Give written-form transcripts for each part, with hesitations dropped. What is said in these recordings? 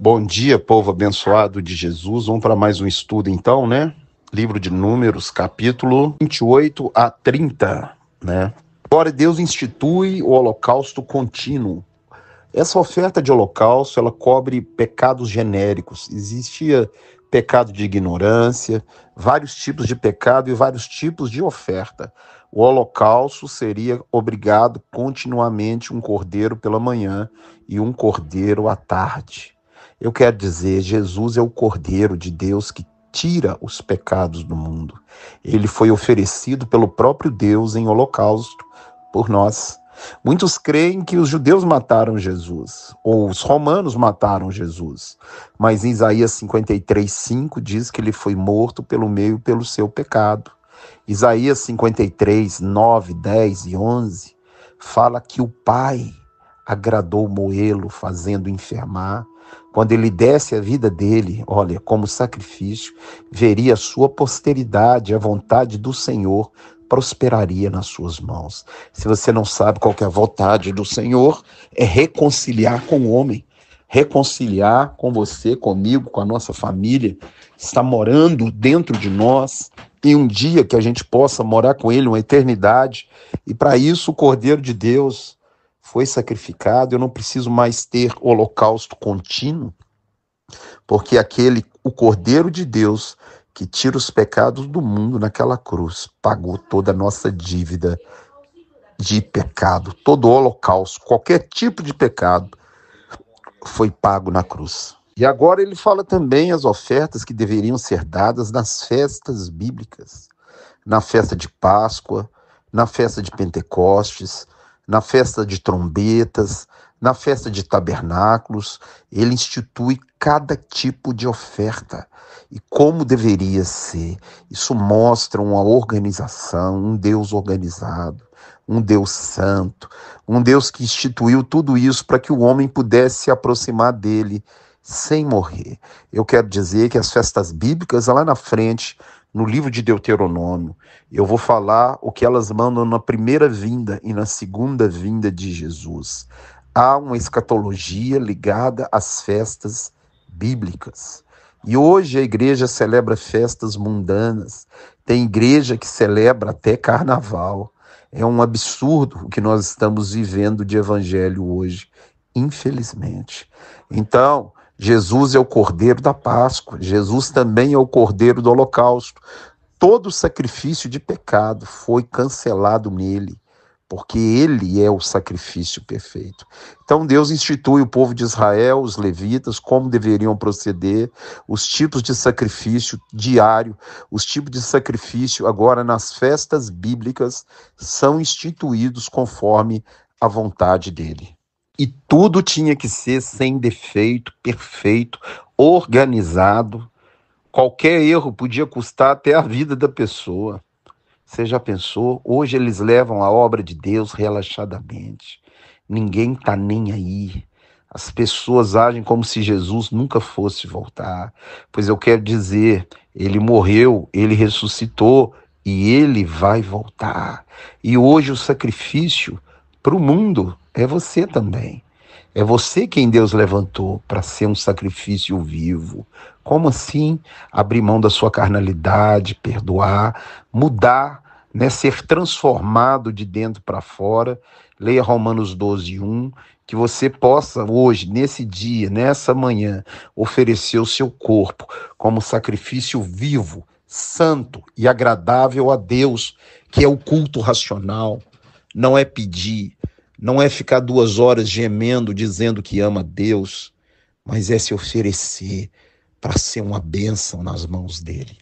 Bom dia, povo abençoado de Jesus. Vamos para mais um estudo então, né? Livro de Números, capítulo 28 a 30, né? Agora Deus institui o holocausto contínuo. Essa oferta de holocausto, ela cobre pecados genéricos. Existia pecado de ignorância, vários tipos de pecado e vários tipos de oferta. O holocausto seria obrigado continuamente um cordeiro pela manhã e um cordeiro à tarde. Eu quero dizer, Jesus é o Cordeiro de Deus que tira os pecados do mundo. Ele foi oferecido pelo próprio Deus em holocausto por nós. Muitos creem que os judeus mataram Jesus, ou os romanos mataram Jesus. Mas em Isaías 53:5 diz que ele foi morto pelo seu pecado. Isaías 53:9, 10 e 11 fala que o Pai agradou moê-lo, fazendo enfermar. Quando ele desse a vida dele, olha, como sacrifício, veria a sua posteridade, a vontade do Senhor prosperaria nas suas mãos. Se você não sabe qual que é a vontade do Senhor, é reconciliar com o homem, reconciliar com você, comigo, com a nossa família, está morando dentro de nós, em um dia que a gente possa morar com ele, uma eternidade, e para isso o Cordeiro de Deus foi sacrificado. Eu não preciso mais ter holocausto contínuo, porque o Cordeiro de Deus que tira os pecados do mundo naquela cruz, pagou toda a nossa dívida de pecado, todo o holocausto, qualquer tipo de pecado foi pago na cruz. E agora ele fala também as ofertas que deveriam ser dadas nas festas bíblicas, na festa de Páscoa, na festa de Pentecostes, na festa de trombetas, na festa de tabernáculos. Ele institui cada tipo de oferta e como deveria ser. Isso mostra uma organização, um Deus organizado, um Deus santo, um Deus que instituiu tudo isso para que o homem pudesse se aproximar dele sem morrer. Eu quero dizer que as festas bíblicas, lá na frente, no livro de Deuteronômio, eu vou falar o que elas mandam na primeira vinda e na segunda vinda de Jesus. Há uma escatologia ligada às festas bíblicas. E hoje a igreja celebra festas mundanas. Tem igreja que celebra até carnaval. É um absurdo o que nós estamos vivendo de evangelho hoje, infelizmente. Então, Jesus é o Cordeiro da Páscoa. Jesus também é o Cordeiro do Holocausto. Todo sacrifício de pecado foi cancelado nele, porque ele é o sacrifício perfeito. Então Deus institui o povo de Israel, os levitas, como deveriam proceder, os tipos de sacrifício diário, os tipos de sacrifício agora nas festas bíblicas são instituídos conforme a vontade dele. E tudo tinha que ser sem defeito, perfeito, organizado. Qualquer erro podia custar até a vida da pessoa. Você já pensou? Hoje eles levam a obra de Deus relaxadamente. Ninguém está nem aí. As pessoas agem como se Jesus nunca fosse voltar. Pois eu quero dizer, ele morreu, ele ressuscitou e ele vai voltar. E hoje o sacrifício para o mundo é você também. É você quem Deus levantou para ser um sacrifício vivo. Como assim? Abrir mão da sua carnalidade, perdoar, mudar, né? Ser transformado de dentro para fora. Leia Romanos 12:1, que você possa hoje, nesse dia, nessa manhã, oferecer o seu corpo como sacrifício vivo, santo e agradável a Deus, que é o culto racional. Não é pedir, não é ficar 2 horas gemendo, dizendo que ama Deus, mas é se oferecer para ser uma bênção nas mãos dele.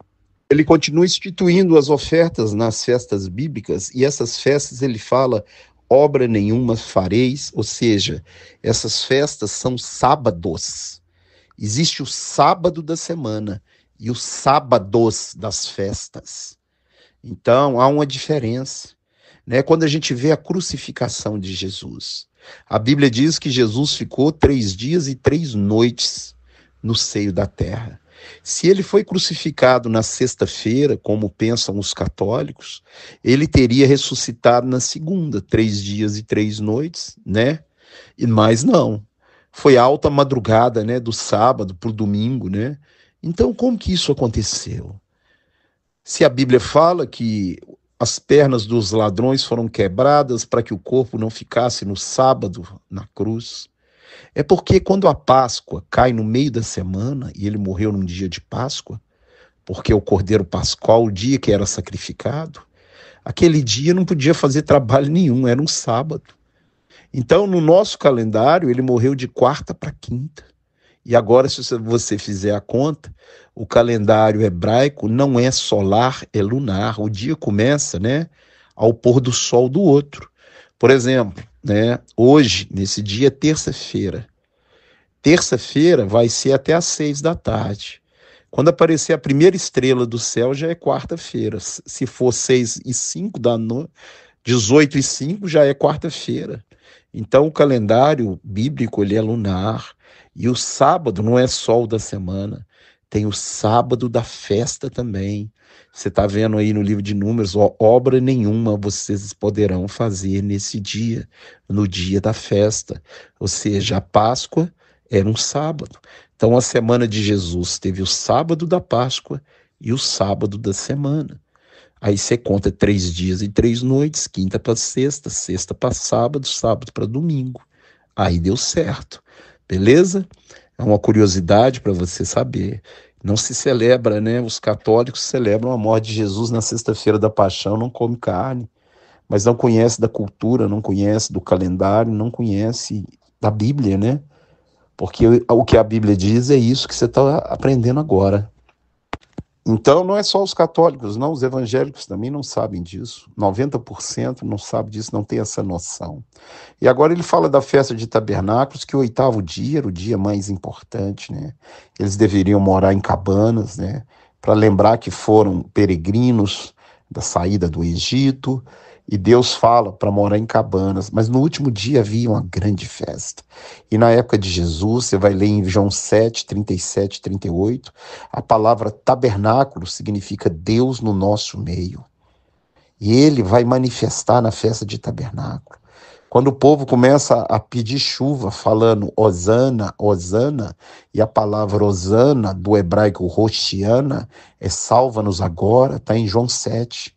Ele continua instituindo as ofertas nas festas bíblicas, e essas festas ele fala, obra nenhuma fareis, ou seja, essas festas são sábados. Existe o sábado da semana e os sábados das festas. Então, há uma diferença. Quando a gente vê a crucificação de Jesus, a Bíblia diz que Jesus ficou 3 dias e 3 noites no seio da terra. Se ele foi crucificado na sexta-feira, como pensam os católicos, ele teria ressuscitado na segunda, 3 dias e 3 noites, né? Mas não. Foi alta madrugada, né, do sábado para o domingo, né? Então, como que isso aconteceu? Se a Bíblia fala que as pernas dos ladrões foram quebradas para que o corpo não ficasse no sábado na cruz, é porque quando a Páscoa cai no meio da semana e ele morreu num dia de Páscoa, porque o Cordeiro Pascual, o dia que era sacrificado, aquele dia não podia fazer trabalho nenhum, era um sábado. Então, no nosso calendário, ele morreu de quarta para quinta. E agora, se você fizer a conta, o calendário hebraico não é solar, é lunar. O dia começa, né, ao pôr do sol do outro. Por exemplo, né, hoje, nesse dia, é terça-feira. Terça-feira vai ser até às 6 da tarde. Quando aparecer a primeira estrela do céu, já é quarta-feira. Se for 6h05 da noite, 18h05 já é quarta-feira. Então o calendário bíblico ele é lunar. E o sábado não é só o da semana. Tem o sábado da festa também. Você está vendo aí no livro de Números, obra nenhuma vocês poderão fazer nesse dia, no dia da festa. Ou seja, a Páscoa era um sábado. Então a semana de Jesus teve o sábado da Páscoa e o sábado da semana. Aí você conta 3 dias e 3 noites, quinta para sexta, sexta para sábado, sábado para domingo. Aí deu certo, beleza? É uma curiosidade para você saber. Não se celebra, né? Os católicos celebram a morte de Jesus na sexta-feira da Paixão, não come carne, mas não conhece da cultura, não conhece do calendário, não conhece da Bíblia, né? Porque o que a Bíblia diz é isso que você está aprendendo agora. Então, não é só os católicos, não, os evangélicos também não sabem disso. 90% não sabe disso, não tem essa noção. E agora ele fala da festa de tabernáculos, que o 8º dia era o dia mais importante, né? Eles deveriam morar em cabanas, né? Para lembrar que foram peregrinos da saída do Egito, e Deus fala para morar em cabanas, mas no último dia havia uma grande festa. E na época de Jesus, você vai ler em João 7, 37, 38, a palavra tabernáculo significa Deus no nosso meio. E ele vai manifestar na festa de tabernáculo. Quando o povo começa a pedir chuva, falando Hosana, Hosana, e a palavra Hosana, do hebraico Hoshiana, é salva-nos agora, está em João 7.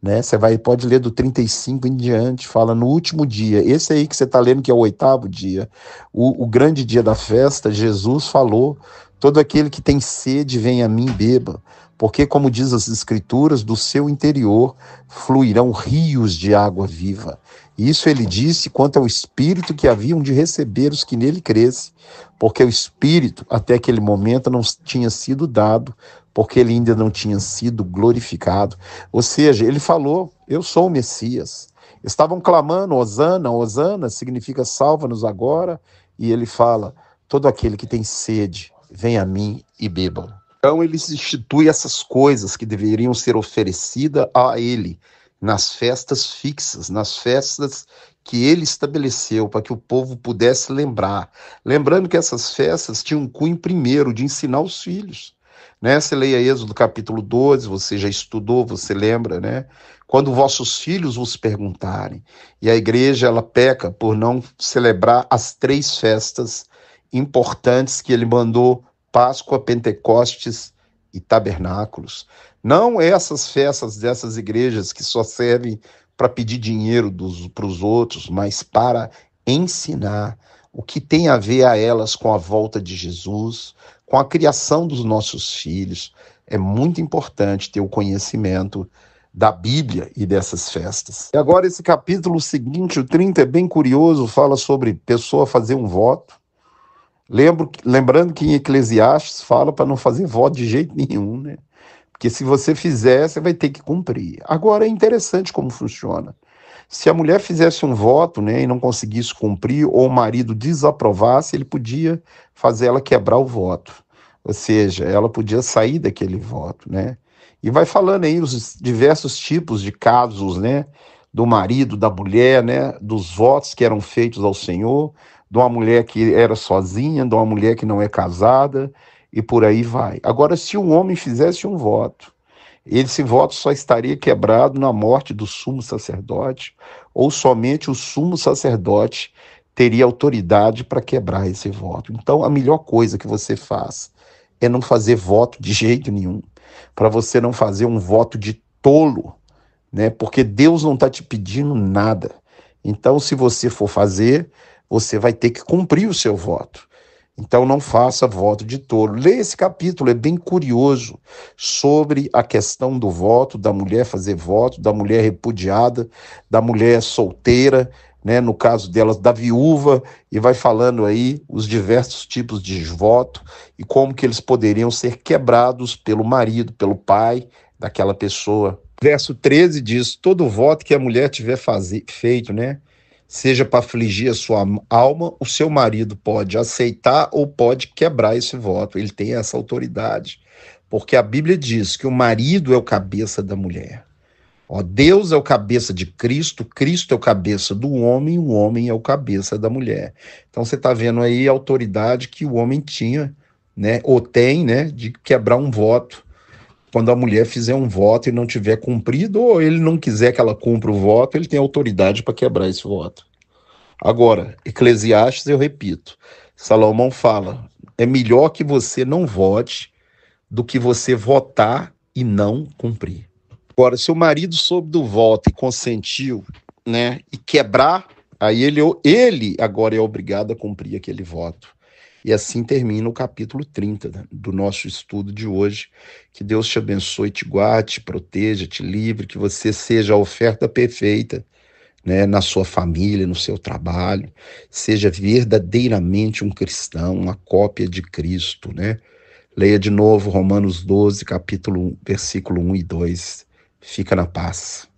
Né? Você pode ler do 35 em diante, fala no último dia, esse aí que você está lendo que é o 8º dia, o grande dia da festa, Jesus falou, todo aquele que tem sede vem a mim beba, porque como diz as escrituras, do seu interior fluirão rios de água viva. Isso ele disse quanto ao Espírito que haviam de receber os que nele crescem, porque o Espírito até aquele momento não tinha sido dado, porque ele ainda não tinha sido glorificado. Ou seja, ele falou, eu sou o Messias. Estavam clamando, Hosana, Hosana, significa salva-nos agora, e ele fala, todo aquele que tem sede, vem a mim e bebam. Então ele institui essas coisas que deveriam ser oferecidas a ele, nas festas fixas, nas festas que ele estabeleceu para que o povo pudesse lembrar. Lembrando que essas festas tinham um cunho primeiro de ensinar os filhos. Né? Você leia Êxodo capítulo 12, você já estudou, você lembra, né? Quando vossos filhos vos perguntarem, e a igreja ela peca por não celebrar as 3 festas importantes que ele mandou, Páscoa, Pentecostes e Tabernáculos. Não essas festas dessas igrejas que só servem para pedir dinheiro para os outros, mas para ensinar o que tem a ver a elas com a volta de Jesus, com a criação dos nossos filhos. É muito importante ter o conhecimento da Bíblia e dessas festas. E agora esse capítulo seguinte, o 30, é bem curioso, fala sobre pessoa fazer um voto. Lembrando que em Eclesiastes fala para não fazer voto de jeito nenhum, né? Porque se você fizer, você vai ter que cumprir. Agora é interessante como funciona. Se a mulher fizesse um voto, né, e não conseguisse cumprir, ou o marido desaprovasse, ele podia fazer ela quebrar o voto. Ou seja, ela podia sair daquele voto, né? E vai falando aí os diversos tipos de casos, né? Do marido, da mulher, né? Dos votos que eram feitos ao Senhor, de uma mulher que era sozinha, de uma mulher que não é casada, e por aí vai. Agora, se um homem fizesse um voto, esse voto só estaria quebrado na morte do sumo sacerdote, ou somente o sumo sacerdote teria autoridade para quebrar esse voto. Então, a melhor coisa que você faz é não fazer voto de jeito nenhum, para você não fazer um voto de tolo, né? Porque Deus não está te pedindo nada. Então, se você for fazer, você vai ter que cumprir o seu voto. Então, não faça voto de tolo. Leia esse capítulo, é bem curioso, sobre a questão do voto, da mulher fazer voto, da mulher repudiada, da mulher solteira, né? No caso delas, da viúva, e vai falando aí os diversos tipos de voto e como que eles poderiam ser quebrados pelo marido, pelo pai daquela pessoa. Verso 13 diz: todo voto que a mulher tiver feito, né? Seja para afligir a sua alma, o seu marido pode aceitar ou pode quebrar esse voto. Ele tem essa autoridade. Porque a Bíblia diz que o marido é o cabeça da mulher. Ó, Deus é o cabeça de Cristo, Cristo é o cabeça do homem, o homem é o cabeça da mulher. Então você está vendo aí a autoridade que o homem tinha, né? Ou tem, né? De quebrar um voto. Quando a mulher fizer um voto e não tiver cumprido, ou ele não quiser que ela cumpra o voto, ele tem autoridade para quebrar esse voto. Agora, Eclesiastes, eu repito, Salomão fala, é melhor que você não vote do que você votar e não cumprir. Agora, se o marido soube do voto e consentiu, né, e quebrar, aí ele agora é obrigado a cumprir aquele voto. E assim termina o capítulo 30 do nosso estudo de hoje. Que Deus te abençoe, te guarde, te proteja, te livre, que você seja a oferta perfeita, né, na sua família, no seu trabalho, seja verdadeiramente um cristão, uma cópia de Cristo, né? Leia de novo Romanos 12, capítulo 1, versículo 1 e 2. Fica na paz.